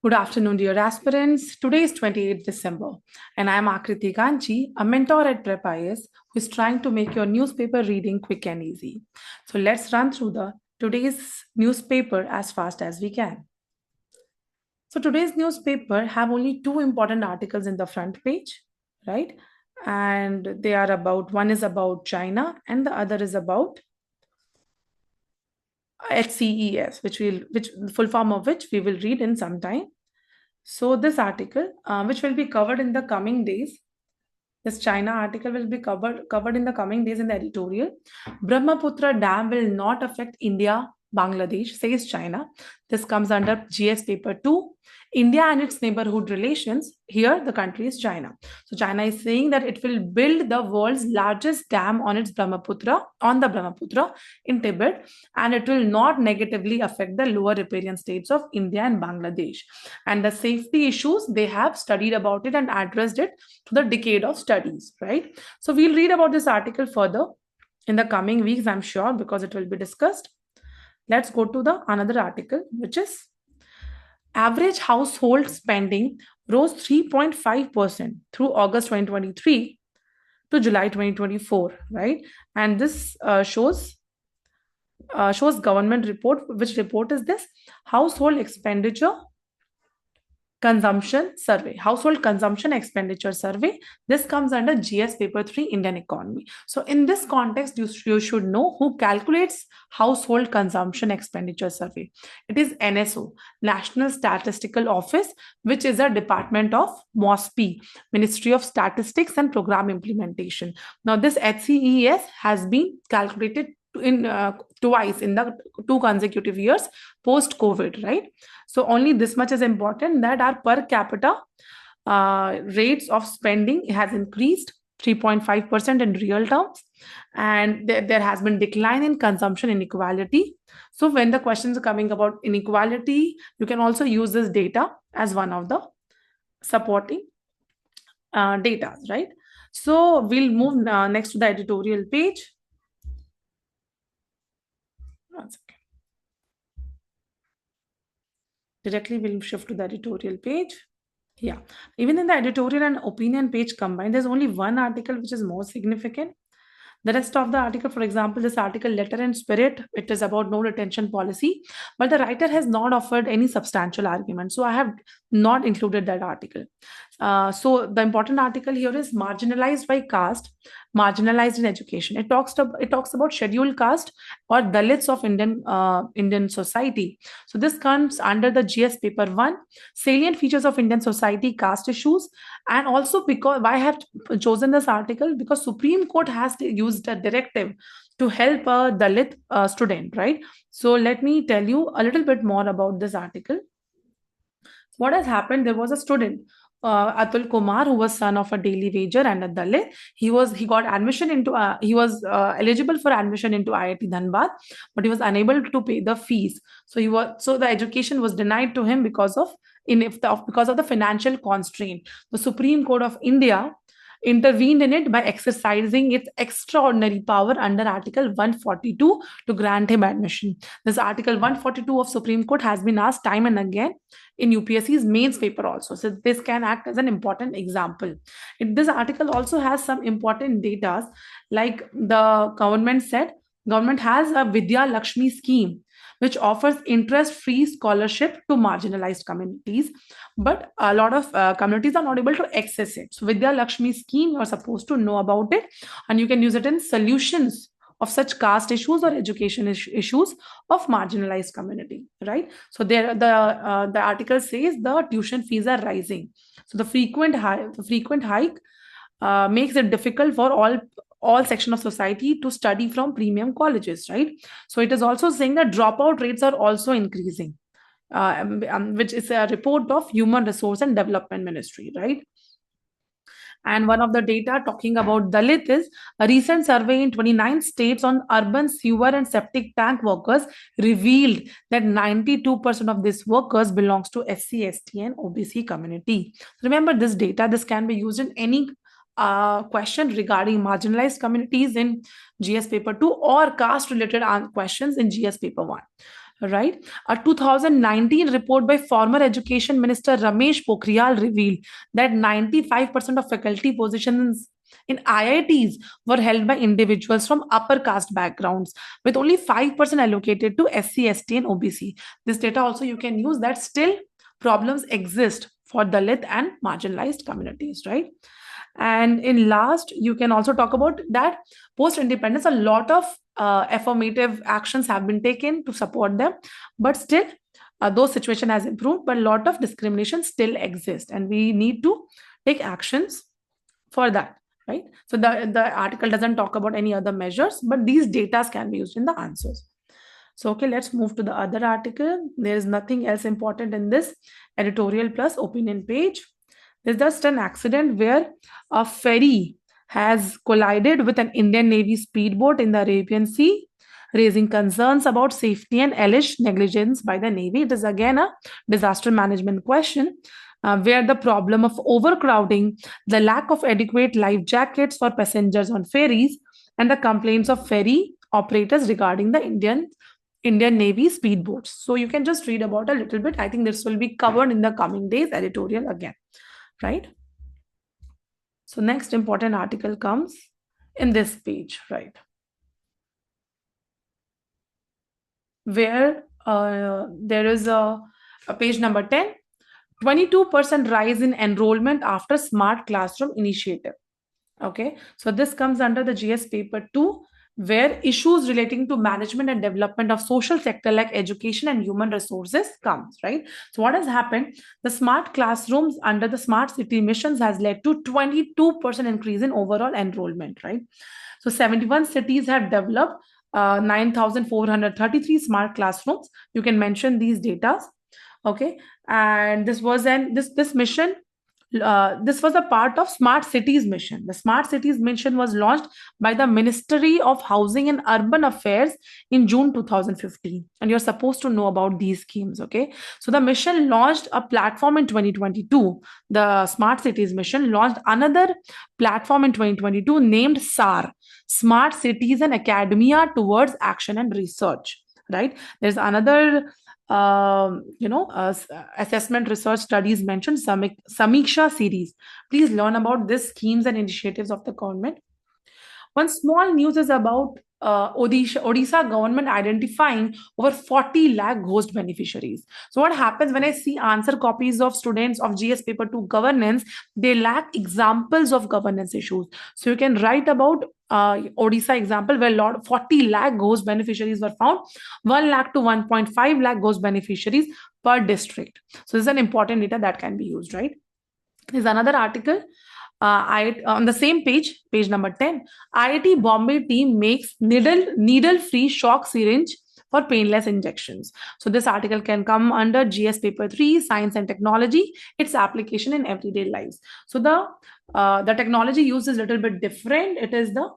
Good afternoon, dear aspirants. Today is 28th December, and I am 𝐿𝐞𝐥𝐻𝐿, a mentor at Prepp IAS who is trying to make your newspaper reading quick and easy. So let's run through today's newspaper as fast as we can. So today's newspaper have only two important articles in the front page, right? And they are about, one is about China and the other is about HCES, which full form of which we will read in some time. So this article, which will be covered in the coming days, this China article will be covered in the coming days in the editorial. Brahmaputra Dam will not affect India, Bangladesh, says China. This comes under GS paper 2. India and its neighborhood relations. Here, the country is China. So China is saying that it will build the world's largest dam on the Brahmaputra in Tibet, and it will not negatively affect the lower riparian states of India and Bangladesh. And the safety issues, they have studied about it and addressed it to the decade of studies, right? So we'll read about this article further in the coming weeks, I'm sure, because it will be discussed. Let's go to another article, which is average household spending rose 3.5% through August 2023 to July 2024, right? And this shows government report. Which report is this? Household expenditure consumption survey, household consumption expenditure survey. This comes under GS paper 3, Indian economy. So in this context, you should know who calculates household consumption expenditure survey. It is NSO, National Statistical Office, which is a department of MOSPI, Ministry of Statistics and Program Implementation. Now this HCES has been calculated in twice in the 2 consecutive years post COVID, right? So only this much is important, that our per capita rates of spending has increased 3.5% in real terms, and there has been decline in consumption inequality. So when the questions are coming about inequality, you can also use this data as one of the supporting data, right? So we'll move next to the editorial page. One second. Directly we'll shift to the editorial page. Yeah, even in the editorial and opinion page combined, there's only one article which is more significant. The rest of the article, for example, this article, Letter and Spirit, it is about no retention policy, but the writer has not offered any substantial argument. So I have not included that article. So the important article here is marginalized by caste, marginalized in education. It talks about scheduled caste or Dalits of Indian society. So this comes under the GS paper 1, salient features of Indian society, caste issues. And also, because why I have chosen this article, because Supreme Court has used a directive to help a Dalit student, right? So let me tell you a little bit more about this article. What has happened? There was a student, Atul Kumar, who was son of a daily wager and a Dalit. He got admission into he was eligible for admission into IIT Dhanbad, but he was unable to pay the fees. So the education was denied to him because of the financial constraint. The Supreme Court of India intervened in it by exercising its extraordinary power under Article 142 to grant him admission. This Article 142 of Supreme Court has been asked time and again in UPSC's mains paper also. So this can act as an important example. This article also has some important data, like the government has a Vidya Lakshmi scheme, which offers interest-free scholarship to marginalized communities, but a lot of communities are not able to access it. So Vidya Lakshmi scheme, you're supposed to know about it, and you can use it in solutions of such caste issues or education issues of marginalized community, right? So there, the article says the tuition fees are rising. So the frequent hike makes it difficult for all section of society to study from premium colleges, right? So it is also saying that dropout rates are also increasing, which is a report of Human Resource and Development Ministry, right? And one of the data talking about Dalit is a recent survey in 29 states on urban sewer and septic tank workers revealed that 92% of these workers belongs to SC, ST and OBC community. Remember this data, this can be used in any question regarding marginalized communities in GS paper 2 or caste related questions in GS paper 1. right? A 2019 report by former Education Minister Ramesh Pokhriyal revealed that 95% of faculty positions in IITs were held by individuals from upper caste backgrounds, with only 5% allocated to SC, ST, and OBC. This data also you can use, that still problems exist for Dalit and marginalized communities, right? And in last, you can also talk about that post-independence, a lot of affirmative actions have been taken to support them, but still those situation has improved, but a lot of discrimination still exists, and we need to take actions for that, right? So the article doesn't talk about any other measures, but these data can be used in the answers. So, okay, let's move to the other article. There is nothing else important in this editorial plus opinion page. There's just an accident where a ferry has collided with an Indian Navy speedboat in the Arabian Sea, raising concerns about safety and alleged negligence by the Navy. It is again a disaster management question, where the problem of overcrowding, the lack of adequate life jackets for passengers on ferries, and the complaints of ferry operators regarding the Indian Navy speedboats. So you can just read about a little bit. I think this will be covered in the coming days editorial again, right? So next important article comes in this page, right? Where there is a page number 10, 22% rise in enrollment after smart classroom initiative. Okay, so this comes under the GS paper 2, where issues relating to management and development of social sector like education and human resources comes, right? So what has happened? The smart classrooms under the smart city missions has led to 22% increase in overall enrollment, right? So 71 cities have developed 9,433 smart classrooms. You can mention these data. Okay, and this was this mission. This was a part of Smart Cities mission. The Smart Cities mission was launched by the Ministry of Housing and Urban Affairs in June 2015. And you're supposed to know about these schemes, okay? So the mission launched a platform in 2022. The Smart Cities mission launched another platform in 2022 named SAR, Smart Cities and Academia Towards Action and Research, right? There's another assessment research studies mentioned, Samiksha series. Please learn about these schemes and initiatives of the government. One small news is about Odisha government identifying over 40 lakh ghost beneficiaries. So what happens when I see answer copies of students of GS paper 2 governance, they lack examples of governance issues. So you can write about Odisha example where 40 lakh ghost beneficiaries were found, 1 lakh to 1.5 lakh ghost beneficiaries per district. So this is an important data that can be used, right? There's another article on the same page, page number 10. IIT Bombay team makes needle-free shock syringe for painless injections. So this article can come under GS paper 3, Science and Technology, its application in everyday lives. So the technology used is a little bit different. It is the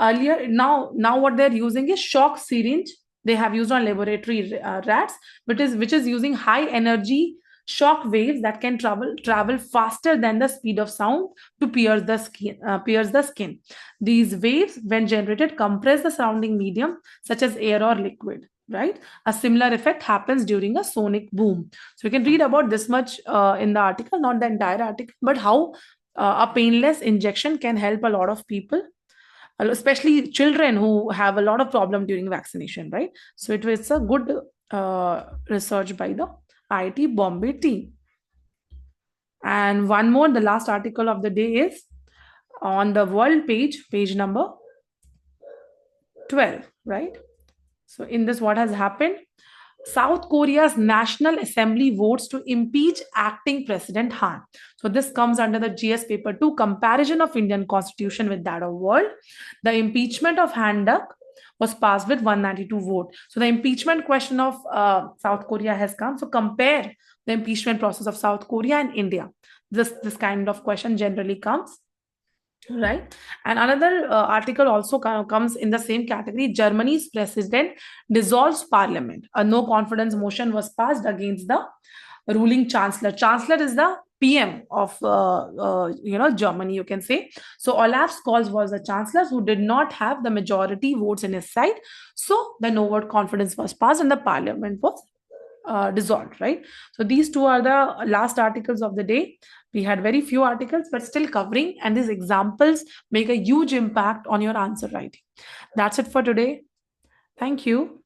earlier, now what they're using is shock syringe. They have used on laboratory rats, which is using high energy shock waves that can travel faster than the speed of sound to pierce the skin. These waves, when generated, compress the surrounding medium, such as air or liquid, right? A similar effect happens during a sonic boom. So you can read about this much in the article, not the entire article, but how a painless injection can help a lot of people, especially children who have a lot of problem during vaccination, right? So it's a good research by the IIT Bombay team. And one more, the last article of the day is on the world page, page number 12, right? So in this, what has happened? South Korea's National Assembly votes to impeach acting President Han. So this comes under the GS paper 2, comparison of Indian constitution with that of world. The impeachment of Han Duck was passed with 192 votes. So the impeachment question of South Korea has come. So compare the impeachment process of South Korea and India. This kind of question generally comes, right? And another article also comes in the same category. Germany's president dissolves parliament. A no confidence motion was passed against the ruling chancellor. Chancellor is the PM of Germany, you can say. So Olaf Scholz was the chancellor who did not have the majority votes in his side. So the no vote confidence was passed and the parliament was dissolved, right? So these two are the last articles of the day. We had very few articles, but still covering, and these examples make a huge impact on your answer writing. That's it for today. Thank you.